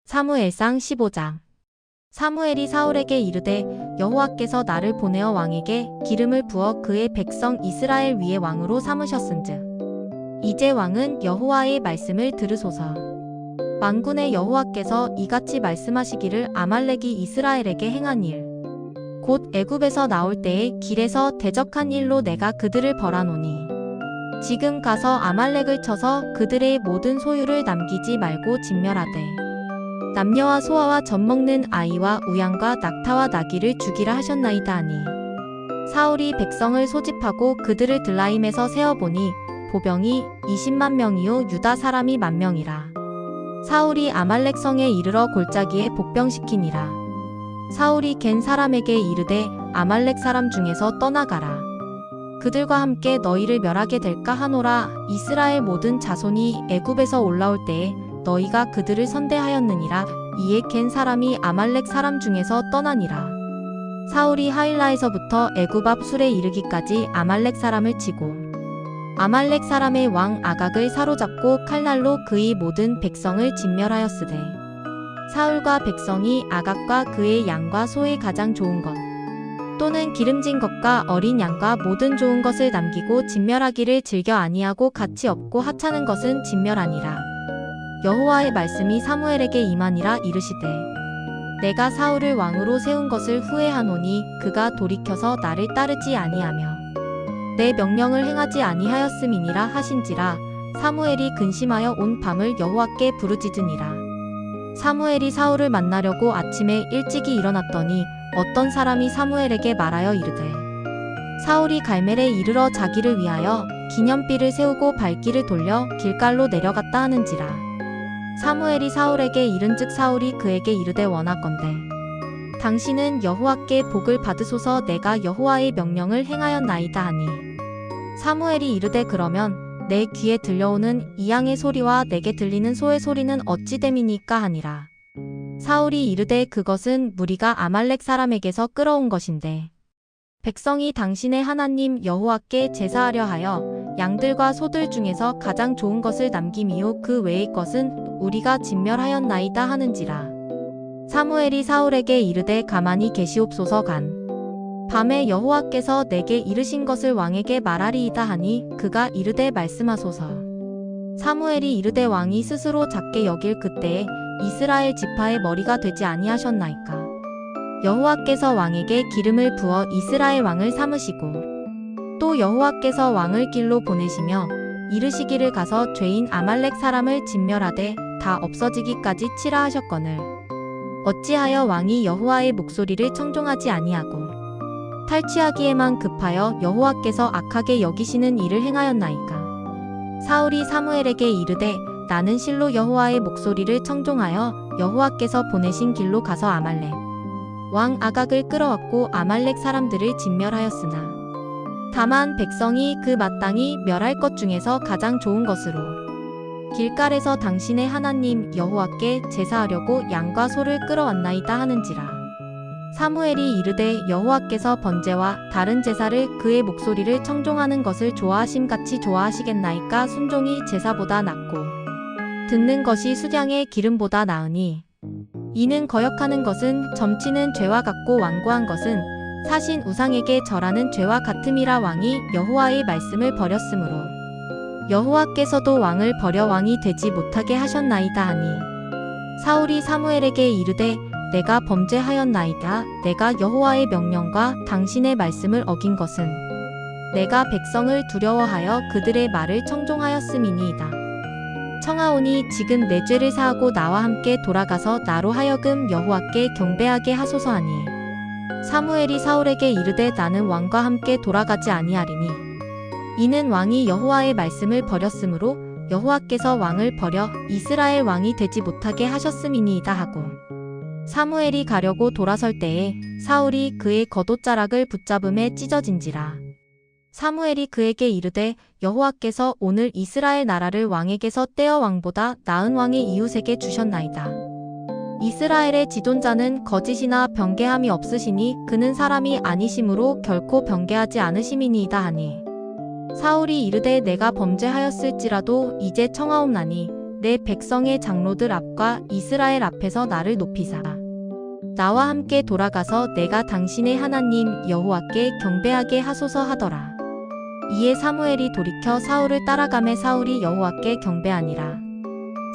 사무엘상 15장. 사무엘이 사울에게 이르되 여호와께서 나를 보내어 왕에게 기름을 부어 그의 백성 이스라엘 위에 왕으로 삼으셨은즉 이제 왕은 여호와의 말씀을 들으소서. 만군의 여호와께서 이같이 말씀하시기를 아말렉이 이스라엘에게 행한 일 곧 애굽에서 나올 때에 길에서 대적한 일로 내가 그들을 벌하노니 지금 가서 아말렉을 쳐서 그들의 모든 소유를 남기지 말고 진멸하되 남녀와 소아와 젖먹는 아이와 우양과 낙타와 나귀를 죽이라 하셨나이다 하니 사울이 백성을 소집하고 그들을 들라임에서 세어보니 보병이 20만 명이요 유다 사람이 10,000명이라. 사울이 아말렉 성에 이르러 골짜기에 복병시키니라. 사울이 겐 사람에게 이르되 아말렉 사람 중에서 떠나가라. 그들과 함께 너희를 멸하게 될까 하노라. 이스라엘 모든 자손이 애굽에서 올라올 때에 너희가 그들을 선대하였느니라. 이에 겐 사람이 아말렉 사람 중에서 떠나니라. 사울이 하일라에서부터 애굽 앞 술에 이르기까지 아말렉 사람을 치고 아말렉 사람의 왕 아각을 사로잡고 칼날로 그의 모든 백성을 진멸하였으되 사울과 백성이 아각과 그의 양과 소의 가장 좋은 것 또는 기름진 것과 어린 양과 모든 좋은 것을 남기고 진멸하기를 즐겨 아니하고 가치 없고 하찮은 것은 진멸하니라. 여호와의 말씀이 사무엘에게 임하니라. 이르시되 내가 사울을 왕으로 세운 것을 후회하노니 그가 돌이켜서 나를 따르지 아니하며 내 명령을 행하지 아니하였음이니라 하신지라. 사무엘이 근심하여 온 밤을 여호와께 부르짖으니라. 사무엘이 사울을 만나려고 아침에 일찍이 일어났더니 어떤 사람이 사무엘에게 말하여 이르되 사울이 갈멜에 이르러 자기를 위하여 기념비를 세우고 발길을 돌려 길갈로 내려갔다 하는지라. 사무엘이 사울에게 이른즉 사울이 그에게 이르되 원하건대 당신은 여호와께 복을 받으소서. 내가 여호와의 명령을 행하였나이다 하니 사무엘이 이르되 그러면 내 귀에 들려오는 이 양의 소리와 내게 들리는 소의 소리는 어찌 됨이니까 하니라. 사울이 이르되 그것은 무리가 아말렉 사람에게서 끌어온 것인데 백성이 당신의 하나님 여호와께 제사하려 하여 양들과 소들 중에서 가장 좋은 것을 남김이요 그 외의 것은 우리가 진멸하였나이다 하는지라. 사무엘이 사울에게 이르되 가만히 계시옵소서. 간 밤에 여호와께서 내게 이르신 것을 왕에게 말하리이다 하니 그가 이르되 말씀하소서. 사무엘이 이르되 왕이 스스로 작게 여길 그때에 이스라엘 지파의 머리가 되지 아니하셨나이까. 여호와께서 왕에게 기름을 부어 이스라엘 왕을 삼으시고 또 여호와께서 왕을 길로 보내시며 이르시기를 가서 죄인 아말렉 사람을 진멸하되 다 없어지기까지 치라 하셨거늘 어찌하여 왕이 여호와의 목소리를 청종하지 아니하고 탈취하기에만 급하여 여호와께서 악하게 여기시는 일을 행하였나이까. 사울이 사무엘에게 이르되 나는 실로 여호와의 목소리를 청종하여 여호와께서 보내신 길로 가서 아말렉 왕 아각을 끌어왔고 아말렉 사람들을 진멸하였으나 다만 백성이 그 마땅히 멸할 것 중에서 가장 좋은 것으로 길갈에서 당신의 하나님 여호와께 제사하려고 양과 소를 끌어왔나이다 하는지라. 사무엘이 이르되 여호와께서 번제와 다른 제사를 그의 목소리를 청종하는 것을 좋아하심같이 좋아하시겠나이까. 순종이 제사보다 낫고 듣는 것이 수량의 기름보다 나으니 이는 거역하는 것은 점치는 죄와 같고 완고한 것은 사신 우상에게 절하는 죄와 같음이라. 왕이 여호와의 말씀을 버렸으므로 여호와께서도 왕을 버려 왕이 되지 못하게 하셨나이다 하니 사울이 사무엘에게 이르되 내가 범죄하였나이다. 내가 여호와의 명령과 당신의 말씀을 어긴 것은 내가 백성을 두려워하여 그들의 말을 청종하였음이니이다. 청하오니 지금 내 죄를 사하고 나와 함께 돌아가서 나로 하여금 여호와께 경배하게 하소서 하니 사무엘이 사울에게 이르되 나는 왕과 함께 돌아가지 아니하리니 이는 왕이 여호와의 말씀을 버렸으므로 여호와께서 왕을 버려 이스라엘 왕이 되지 못하게 하셨음이니이다 하고 사무엘이 가려고 돌아설 때에 사울이 그의 겉옷자락을 붙잡음에 찢어진지라. 사무엘이 그에게 이르되 여호와께서 오늘 이스라엘 나라를 왕에게서 떼어 왕보다 나은 왕의 이웃에게 주셨나이다. 이스라엘의 지존자는 거짓이나 변개함이 없으시니 그는 사람이 아니심으로 결코 변개하지 않으심이니이다 하니 사울이 이르되 내가 범죄하였을지라도 이제 청하옵나니 내 백성의 장로들 앞과 이스라엘 앞에서 나를 높이사 나와 함께 돌아가서 내가 당신의 하나님 여호와께 경배하게 하소서 하더라. 이에 사무엘이 돌이켜 사울을 따라가매 사울이 여호와께 경배하니라.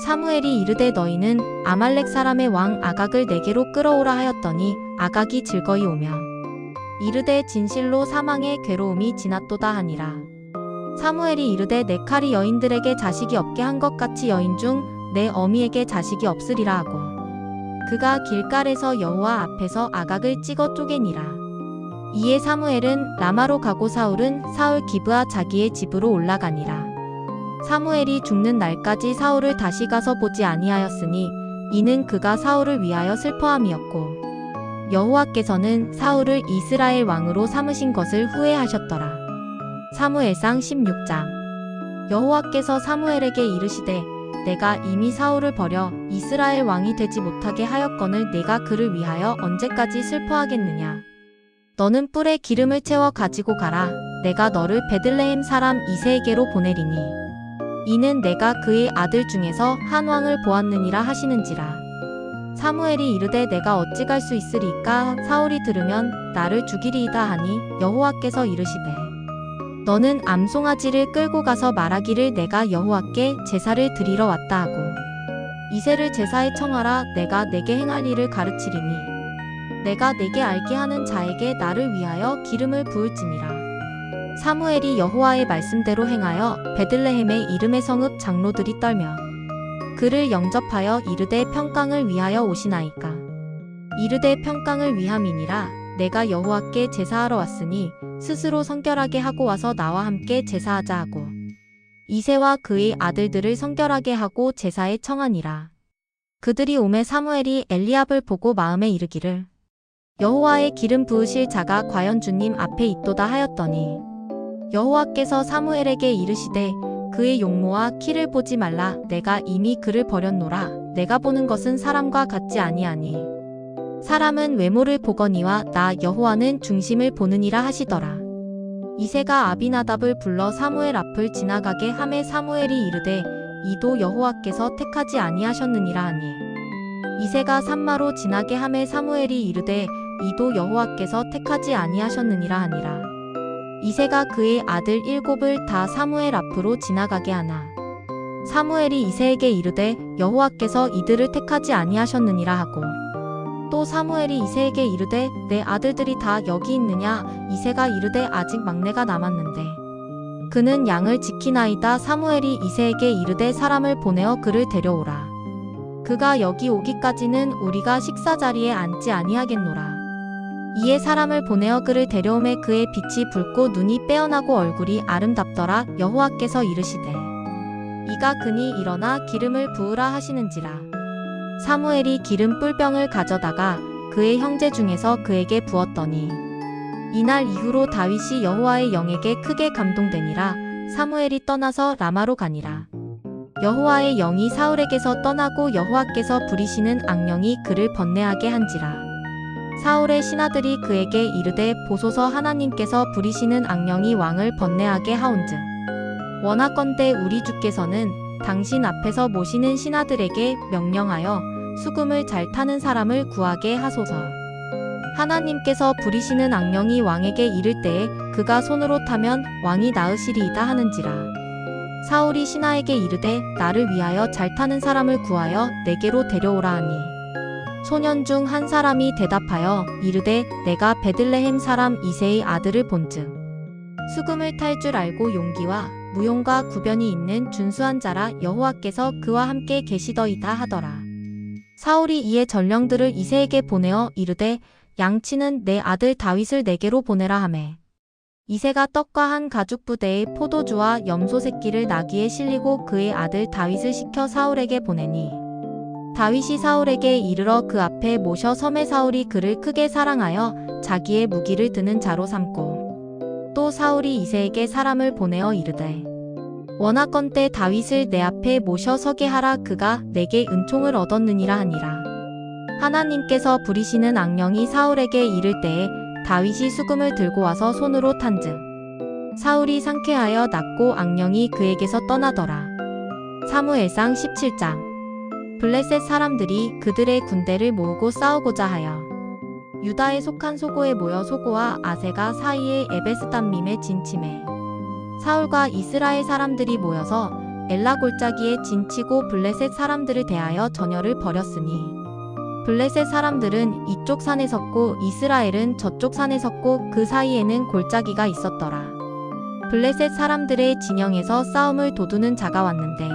사무엘이 이르되 너희는 아말렉 사람의 왕 아각을 내게로 끌어오라 하였더니 아각이 즐거이 오며 이르되 진실로 사망의 괴로움이 지났도다 하니라. 사무엘이 이르되 내 칼이 여인들에게 자식이 없게 한 것 같이 여인 중 내 어미에게 자식이 없으리라 하고 그가 길갈에서 여호와 앞에서 아각을 찍어 쪼개니라. 이에 사무엘은 라마로 가고 사울은 사울 기브아 자기의 집으로 올라가니라. 사무엘이 죽는 날까지 사울을 다시 가서 보지 아니하였으니 이는 그가 사울을 위하여 슬퍼함이었고 여호와께서는 사울을 이스라엘 왕으로 삼으신 것을 후회하셨더라. 사무엘상 16장. 여호와께서 사무엘에게 이르시되 내가 이미 사울을 버려 이스라엘 왕이 되지 못하게 하였거늘 내가 그를 위하여 언제까지 슬퍼하겠느냐. 너는 뿔에 기름을 채워 가지고 가라. 내가 너를 베들레헴 사람 이새에게로 보내리니 이는 내가 그의 아들 중에서 한 왕을 보았느니라 하시는지라. 사무엘이 이르되 내가 어찌 갈 수 있으리까. 사울이 들으면 나를 죽이리이다 하니 여호와께서 이르시되 너는 암송아지를 끌고 가서 말하기를 내가 여호와께 제사를 드리러 왔다 하고 이새를 제사에 청하라. 내가 내게 행할 일을 가르치리니 내가 내게 알게 하는 자에게 나를 위하여 기름을 부을지니라. 사무엘이 여호와의 말씀대로 행하여 베들레헴의 이름의 성읍 장로들이 떨며 그를 영접하여 이르되 평강을 위하여 오시나이까. 이르되 평강을 위함이니라. 내가 여호와께 제사하러 왔으니 스스로 성결하게 하고 와서 나와 함께 제사하자 하고 이새와 그의 아들들을 성결하게 하고 제사에 청하니라. 그들이 오매 사무엘이 엘리압을 보고 마음에 이르기를 여호와의 기름 부으실 자가 과연 주님 앞에 있도다 하였더니 여호와께서 사무엘에게 이르시되 그의 용모와 키를 보지 말라. 내가 이미 그를 버렸노라. 내가 보는 것은 사람과 같지 아니하니 사람은 외모를 보거니와 나 여호와는 중심을 보느니라 하시더라. 이새가 아비나답을 불러 사무엘 앞을 지나가게 하매 사무엘이 이르되 이도 여호와께서 택하지 아니하셨느니라 하니 이새가 산마로 지나게 하매 사무엘이 이르되 이도 여호와께서 택하지 아니하셨느니라 하니라. 이새가 그의 아들 7을 다 사무엘 앞으로 지나가게 하나 사무엘이 이새에게 이르되 여호와께서 이들을 택하지 아니하셨느니라 하고 또 사무엘이 이새에게 이르되 내 아들들이 다 여기 있느냐. 이새가 이르되 아직 막내가 남았는데 그는 양을 지키나이다. 사무엘이 이새에게 이르되 사람을 보내어 그를 데려오라. 그가 여기 오기까지는 우리가 식사 자리에 앉지 아니하겠노라. 이에 사람을 보내어 그를 데려오매 그의 빛이 붉고 눈이 빼어나고 얼굴이 아름답더라. 여호와께서 이르시되 이가 그니 일어나 기름을 부으라 하시는지라. 사무엘이 기름 뿔병을 가져다가 그의 형제 중에서 그에게 부었더니 이날 이후로 다윗이 여호와의 영에게 크게 감동되니라. 사무엘이 떠나서 라마로 가니라. 여호와의 영이 사울에게서 떠나고 여호와께서 부리시는 악령이 그를 번뇌하게 한지라. 사울의 신하들이 그에게 이르되 보소서 하나님께서 부리시는 악령이 왕을 번뇌하게 하온즉 원하건대 우리 주께서는 당신 앞에서 모시는 신하들에게 명령하여 수금을 잘 타는 사람을 구하게 하소서. 하나님께서 부리시는 악령이 왕에게 이를 때에 그가 손으로 타면 왕이 나으시리이다 하는지라. 사울이 신하에게 이르되 나를 위하여 잘 타는 사람을 구하여 내게로 데려오라 하니 소년 중 한 사람이 대답하여 이르되 내가 베들레헴 사람 이새의 아들을 본즉 수금을 탈 줄 알고 용기와 무용과 구변이 있는 준수한 자라. 여호와께서 그와 함께 계시더이다 하더라. 사울이 이에 전령들을 이새에게 보내어 이르되 양치는 내 아들 다윗을 내게로 보내라 하매 이새가 떡과 한 가죽 부대에 포도주와 염소 새끼를 나귀에 실리고 그의 아들 다윗을 시켜 사울에게 보내니 다윗이 사울에게 이르러 그 앞에 모셔 섬에 사울이 그를 크게 사랑하여 자기의 무기를 드는 자로 삼고 또 사울이 이새에게 사람을 보내어 이르되 원하건대 다윗을 내 앞에 모셔 서게 하라. 그가 내게 은총을 얻었느니라 하니라. 하나님께서 부리시는 악령이 사울에게 이를 때에 다윗이 수금을 들고 와서 손으로 탄즉 사울이 상쾌하여 낫고 악령이 그에게서 떠나더라. 사무엘상 17장. 블레셋 사람들이 그들의 군대를 모으고 싸우고자 하여 유다에 속한 소고에 모여 소고와 아세가 사이의 에베스담밈에 진침해 사울과 이스라엘 사람들이 모여서 엘라 골짜기에 진치고 블레셋 사람들을 대하여 전열을 벌였으니 블레셋 사람들은 이쪽 산에 섰고 이스라엘은 저쪽 산에 섰고 그 사이에는 골짜기가 있었더라. 블레셋 사람들의 진영에서 싸움을 도두는 자가 왔는데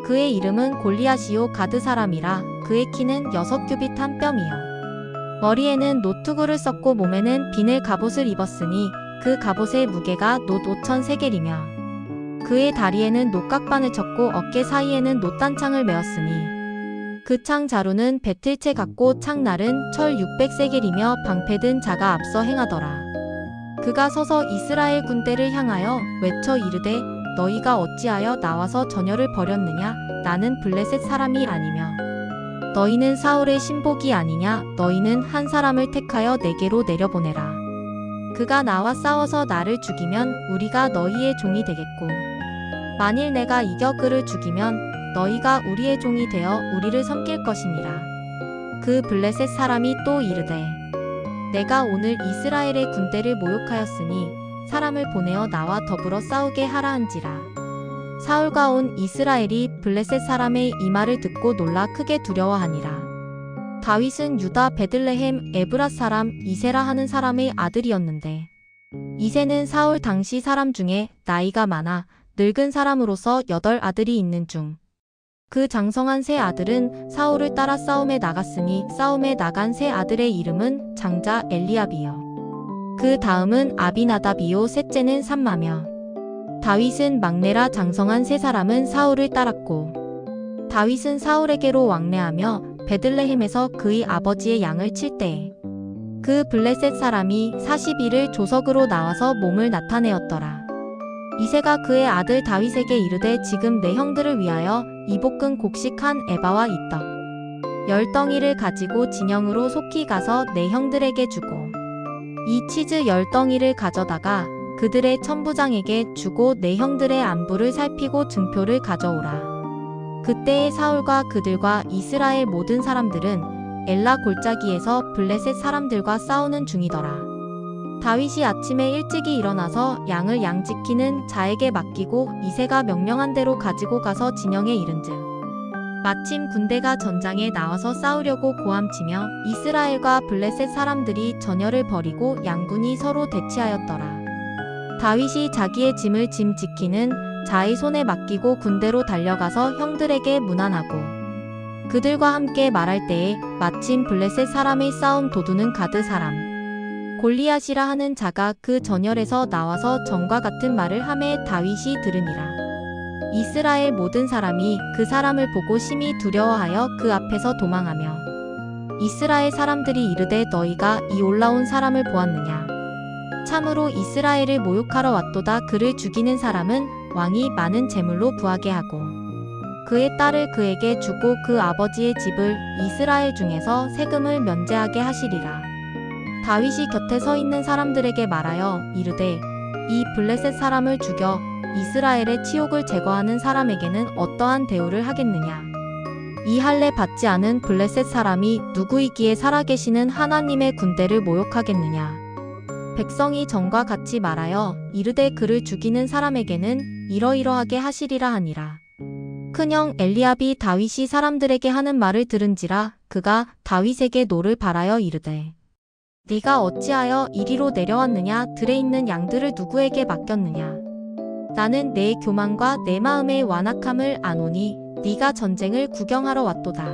그의 이름은 골리앗이요 가드 사람이라. 그의 키는 6규빗 한 뼘이요 머리에는 노투구를 썼고 몸에는 비늘 갑옷을 입었으니 그 갑옷의 무게가 놋 5천 세겔이며 그의 다리에는 놋각반을 쳤고 어깨 사이에는 놋단창을 메었으니 그 창 자루는 배틀채 같고 창날은 철 600세겔이며 방패 든 자가 앞서 행하더라. 그가 서서 이스라엘 군대를 향하여 외쳐 이르되 너희가 어찌하여 나와서 전열을 벌였느냐? 나는 블레셋 사람이 아니며 너희는 사울의 신복이 아니냐? 너희는 한 사람을 택하여 내게로 내려보내라. 그가 나와 싸워서 나를 죽이면 우리가 너희의 종이 되겠고 만일 내가 이겨 그를 죽이면 너희가 우리의 종이 되어 우리를 섬길 것이니라. 그 블레셋 사람이 또 이르되 내가 오늘 이스라엘의 군대를 모욕하였으니 사람을 보내어 나와 더불어 싸우게 하라 한지라. 사울과 온 이스라엘이 블레셋 사람의 이 말을 듣고 놀라 크게 두려워하니라. 다윗은 유다 베들레헴 에브랏 사람 이세라 하는 사람의 아들이었는데 이세는 사울 당시 사람 중에 나이가 많아 늙은 사람으로서 8 아들이 있는 중 그 장성한 세 아들은 사울을 따라 싸움에 나갔으니 싸움에 나간 세 아들의 이름은 장자 엘리압이요 그 다음은 아비나답이요 셋째는 삼마며 다윗은 막내라. 장성한 세 사람은 사울을 따랐고 다윗은 사울에게로 왕래하며 베들레헴에서 그의 아버지의 양을 칠 때에 그 블레셋 사람이 40일을 조석으로 나와서 몸을 나타내었더라. 이새가 그의 아들 다윗에게 이르되 지금 내 형들을 위하여 이볶은 곡식한 에바와 이떡 10덩이를 가지고 진영으로 속히 가서 내 형들에게 주고 이 치즈 10덩이를 가져다가 그들의 천부장에게 주고 내 형들의 안부를 살피고 증표를 가져오라. 그때에 사울과 그들과 이스라엘 모든 사람들은 엘라 골짜기에서 블레셋 사람들과 싸우는 중이더라. 다윗이 아침에 일찍이 일어나서 양을 양 지키는 자에게 맡기고 이새가 명령한 대로 가지고 가서 진영에 이른즉 마침 군대가 전장에 나와서 싸우려고 고함치며 이스라엘과 블레셋 사람들이 전열을 벌이고 양군이 서로 대치하였더라. 다윗이 자기의 짐을 짐 지키는 자의 손에 맡기고 군대로 달려가서 형들에게 문안하고 그들과 함께 말할 때에 마침 블레셋 사람의 싸움 도두는 가드 사람 골리앗이라 하는 자가 그 전열에서 나와서 전과 같은 말을 하매 다윗이 들으니라. 이스라엘 모든 사람이 그 사람을 보고 심히 두려워하여 그 앞에서 도망하며 이스라엘 사람들이 이르되 너희가 이 올라온 사람을 보았느냐? 참으로 이스라엘을 모욕하러 왔도다. 그를 죽이는 사람은 왕이 많은 재물로 부하게 하고 그의 딸을 그에게 주고 그 아버지의 집을 이스라엘 중에서 세금을 면제하게 하시리라. 다윗이 곁에 서 있는 사람들에게 말하여 이르되 이 블레셋 사람을 죽여 이스라엘의 치욕을 제거하는 사람에게는 어떠한 대우를 하겠느냐? 이 할례 받지 않은 블레셋 사람이 누구이기에 살아계시는 하나님의 군대를 모욕하겠느냐? 백성이 전과 같이 말하여 이르되 그를 죽이는 사람에게는 이러이러하게 하시리라 하니라. 큰형 엘리압이 다윗이 사람들에게 하는 말을 들은지라 그가 다윗에게 노를 바라여 이르되 네가 어찌하여 이리로 내려왔느냐? 들에 있는 양들을 누구에게 맡겼느냐? 나는 내 교만과 내 마음의 완악함을 아노니 네가 전쟁을 구경하러 왔도다.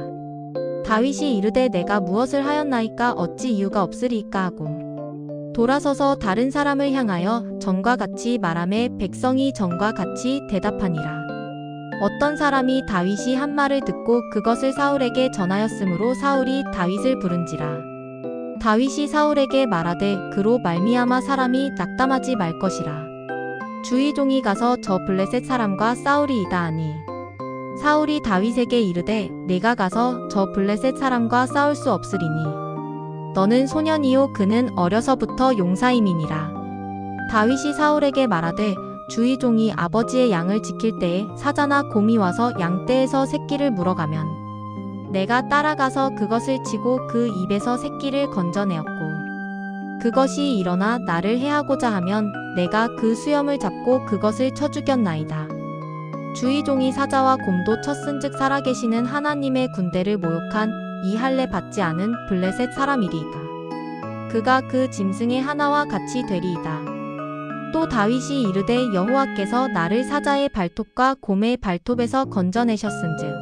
다윗이 이르되 내가 무엇을 하였나이까? 어찌 이유가 없으리이까 하고 돌아서서 다른 사람을 향하여 전과 같이 말하매 백성이 전과 같이 대답하니라. 어떤 사람이 다윗이 한 말을 듣고 그것을 사울에게 전하였으므로 사울이 다윗을 부른지라. 다윗이 사울에게 말하되 그로 말미암아 사람이 낙담하지 말 것이라. 주의 종이 가서 저 블레셋 사람과 싸우리이다 하니 사울이 다윗에게 이르되 내가 가서 저 블레셋 사람과 싸울 수 없으리니 너는 소년이요 그는 어려서부터 용사임이니라. 다윗이 사울에게 말하되 주의 종이 아버지의 양을 지킬 때에 사자나 곰이 와서 양떼에서 새끼를 물어가면 내가 따라가서 그것을 치고 그 입에서 새끼를 건져내었고 그것이 일어나 나를 해하고자 하면 내가 그 수염을 잡고 그것을 쳐 죽였나이다. 주의 종이 사자와 곰도 쳤은즉 살아계시는 하나님의 군대를 모욕한 이 할례 받지 않은 블레셋 사람이리이다. 그가 그 짐승의 하나와 같이 되리이다. 또 다윗이 이르되 여호와께서 나를 사자의 발톱과 곰의 발톱에서 건져내셨은즉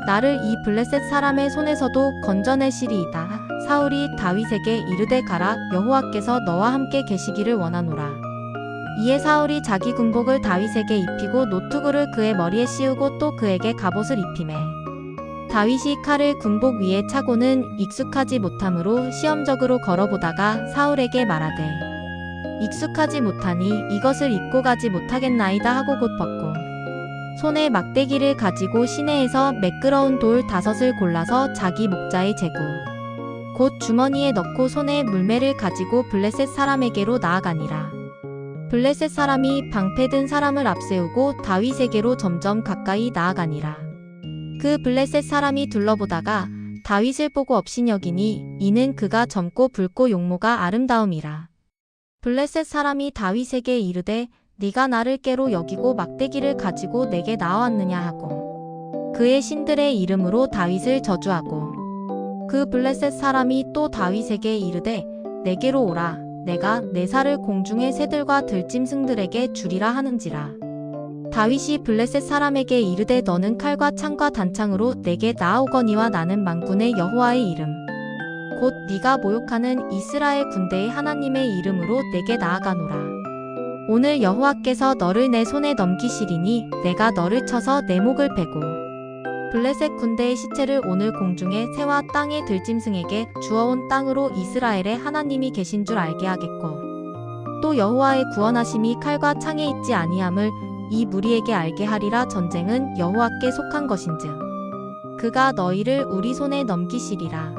나를 이 블레셋 사람의 손에서도 건져내시리이다. 사울이 다윗에게 이르되 가라, 여호와께서 너와 함께 계시기를 원하노라. 이에 사울이 자기 군복을 다윗에게 입히고 노투구를 그의 머리에 씌우고 또 그에게 갑옷을 입히매 다윗이 칼을 군복 위에 차고는 익숙하지 못함으로 시험적으로 걸어보다가 사울에게 말하되 익숙하지 못하니 이것을 입고 가지 못하겠나이다 하고 곧 벗고 손에 막대기를 가지고 시내에서 매끄러운 돌 5을 골라서 자기 목자에 재고 곧 주머니에 넣고 손에 물매를 가지고 블레셋 사람에게로 나아가니라. 블레셋 사람이 방패든 사람을 앞세우고 다윗에게로 점점 가까이 나아가니라. 그 블레셋 사람이 둘러보다가 다윗을 보고 업신여기니 이는 그가 젊고 붉고 용모가 아름다움이라. 블레셋 사람이 다윗에게 이르되 네가 나를 깨로 여기고 막대기를 가지고 내게 나왔느냐 하고 그의 신들의 이름으로 다윗을 저주하고 그 블레셋 사람이 또 다윗에게 이르되 내게로 오라, 내가 내 살을 공중의 새들과 들짐승들에게 주리라 하는지라. 다윗이 블레셋 사람에게 이르되 너는 칼과 창과 단창으로 내게 나아오거니와 나는 만군의 여호와의 이름 곧 네가 모욕하는 이스라엘 군대의 하나님의 이름으로 내게 나아가노라. 오늘 여호와께서 너를 내 손에 넘기시리니 내가 너를 쳐서 내 목을 베고 블레셋 군대의 시체를 오늘 공중의 새와 땅의 들짐승에게 주어온 땅으로 이스라엘의 하나님이 계신 줄 알게 하겠고 또 여호와의 구원하심이 칼과 창에 있지 아니함을 이 무리에게 알게 하리라. 전쟁은 여호와께 속한 것인즉 그가 너희를 우리 손에 넘기시리라.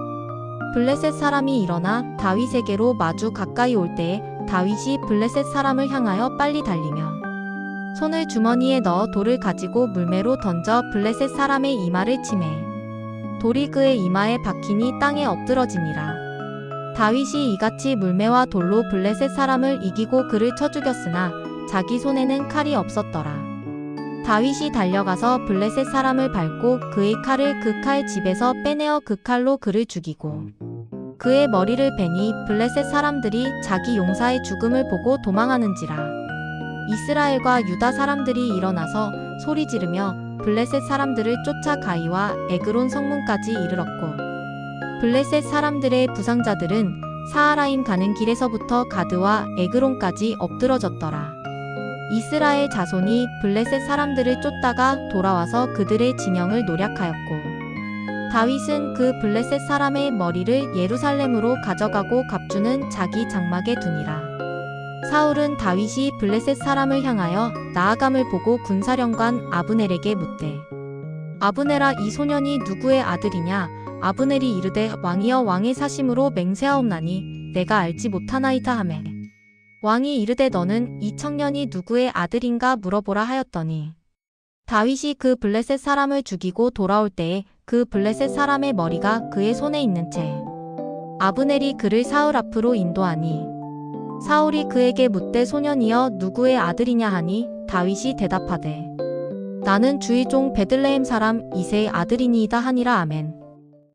블레셋 사람이 일어나 다윗에게로 마주 가까이 올 때에 다윗이 블레셋 사람을 향하여 빨리 달리며 손을 주머니에 넣어 돌을 가지고 물매로 던져 블레셋 사람의 이마를 치매 돌이 그의 이마에 박히니 땅에 엎드러지니라. 다윗이 이같이 물매와 돌로 블레셋 사람을 이기고 그를 쳐 죽였으나 자기 손에는 칼이 없었더라. 다윗이 달려가서 블레셋 사람을 밟고 그의 칼을 그 칼 집에서 빼내어 그 칼로 그를 죽이고 그의 머리를 베니 블레셋 사람들이 자기 용사의 죽음을 보고 도망하는지라. 이스라엘과 유다 사람들이 일어나서 소리 지르며 블레셋 사람들을 쫓아 가이와 에그론 성문까지 이르렀고 블레셋 사람들의 부상자들은 사하라임 가는 길에서부터 가드와 에그론까지 엎드러졌더라. 이스라엘 자손이 블레셋 사람들을 쫓다가 돌아와서 그들의 진영을 노략하였고 다윗은 그 블레셋 사람의 머리를 예루살렘으로 가져가고 갑주는 자기 장막에 두니라. 사울은 다윗이 블레셋 사람을 향하여 나아감을 보고 군사령관 아브넬에게 묻되 아브넬아, 이 소년이 누구의 아들이냐? 아브넬이 이르되 왕이여, 왕의 사심으로 맹세하옵나니 내가 알지 못하나이다 하매 왕이 이르되 너는 이 청년이 누구의 아들인가 물어보라 하였더니 다윗이 그 블레셋 사람을 죽이고 돌아올 때에 그 블레셋 사람의 머리가 그의 손에 있는 채 아브넬이 그를 사울 앞으로 인도하니 사울이 그에게 묻되 소년이여 누구의 아들이냐 하니 다윗이 대답하되 나는 주의 종 베들레헴 사람 이새의 아들이니이다 하니라. 아멘.